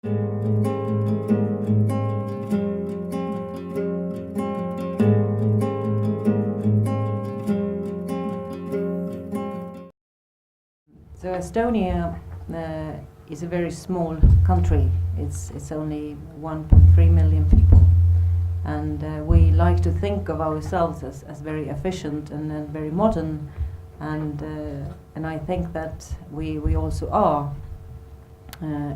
So Estonia is a very small country. It's only 1.3 million people, and we like to think of ourselves as very efficient and very modern, and I think that we also are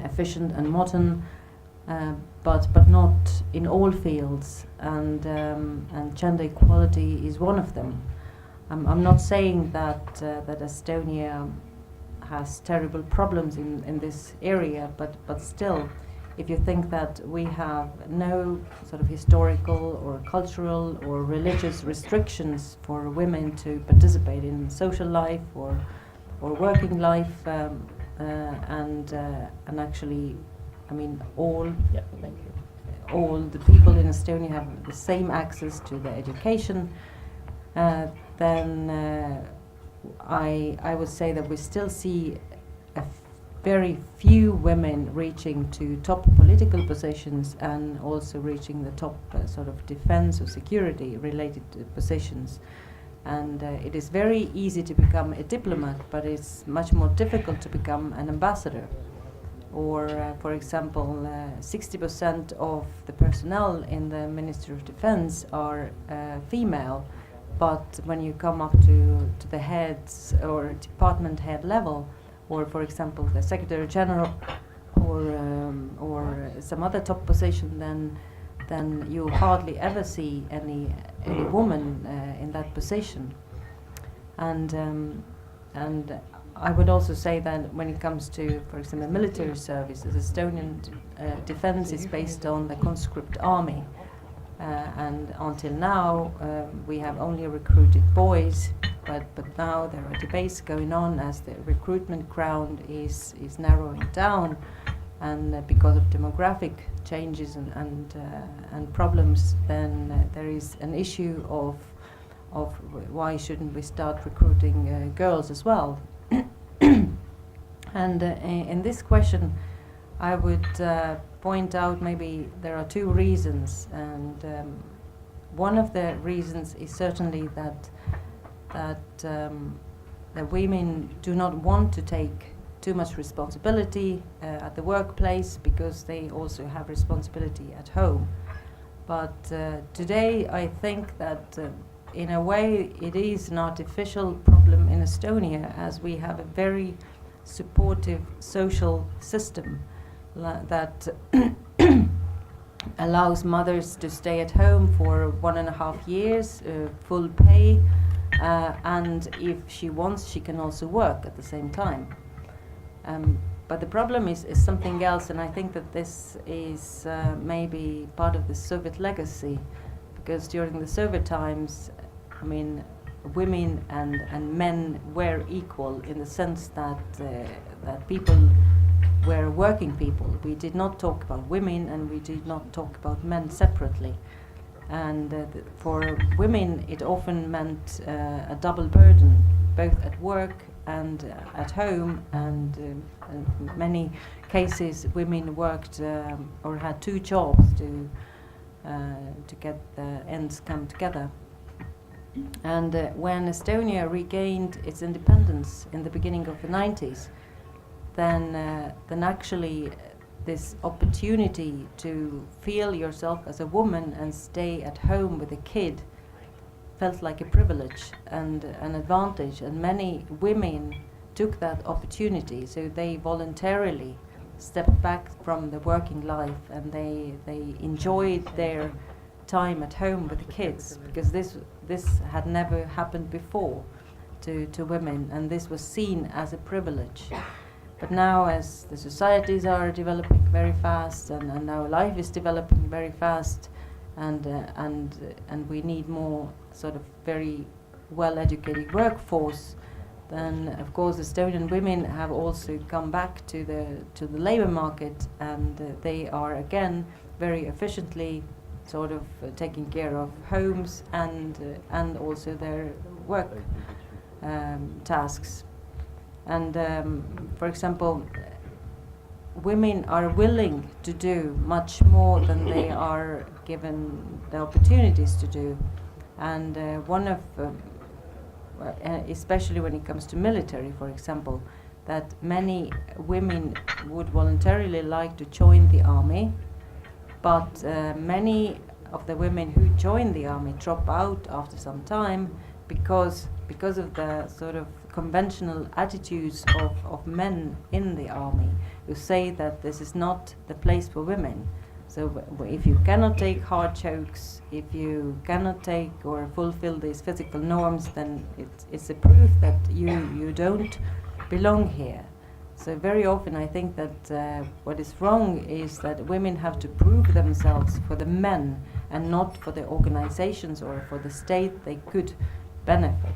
efficient and modern, but not in all fields, and gender equality is one of them. I'm not saying that Estonia has terrible problems in this area, but still, if you think that we have no sort of historical or cultural or religious restrictions for women to participate in social life or working life, and actually, I mean, all the people in Estonia have the same access to the education, then I would say that we still see very few women reaching to top political positions and also reaching the top sort of defense or security related positions. And it is very easy to become a diplomat, but it's much more difficult to become an ambassador. Or, for example, 60% of the personnel in the Ministry of Defense are female. But when you come up to the heads or department head level, or for example the Secretary General or some other top position, then you hardly ever see any woman in that position. And I would also say that when it comes to, for example, military services, Estonian defense is based on the conscript army. And until now, we have only recruited boys, but now there are debates going on as the recruitment ground is narrowing down, and because of demographic changes and problems, then there is an issue of why shouldn't we start recruiting girls as well? And in this question, I would point out maybe there are two reasons, and one of the reasons is certainly that women do not want to take too much responsibility at the workplace because they also have responsibility at home. But today I think that in a way it is an artificial problem in Estonia, as we have a very supportive social system that allows mothers to stay at home for 1.5 years, full pay, and if she wants, she can also work at the same time. But the problem is something else, and I think that this is maybe part of the Soviet legacy, because during the Soviet times, I mean, women and men were equal in the sense that people were working people. We did not talk about women and we did not talk about men separately. And for women it often meant a double burden, both at work and at home, and in many cases women worked or had 2 jobs to get the ends come together. And when Estonia regained its independence in the beginning of the 90s, then actually this opportunity to feel yourself as a woman and stay at home with a kid felt like a privilege and an advantage, and many women took that opportunity, so they voluntarily stepped back from the working life and they enjoyed their time at home with the kids, because this had never happened before to women, and this was seen as a privilege. But now, as the societies are developing very fast, and our life is developing very fast, and we need more sort of very well-educated workforce, then of course Estonian women have also come back to the labor market, and they are again very efficiently sort of taking care of homes and also their work tasks. And for example, women are willing to do much more than they are given the opportunities to do. And one of, especially when it comes to military, for example, that many women would voluntarily like to join the army, but many of the women who join the army drop out after some time because of the sort of conventional attitudes of men in the army who say that this is not the place for women. So if you cannot take hard jokes, if you cannot take or fulfill these physical norms, then it's a proof that you don't belong here. So very often I think that what is wrong is that women have to prove themselves for the men and not for the organizations or for the state they could benefit.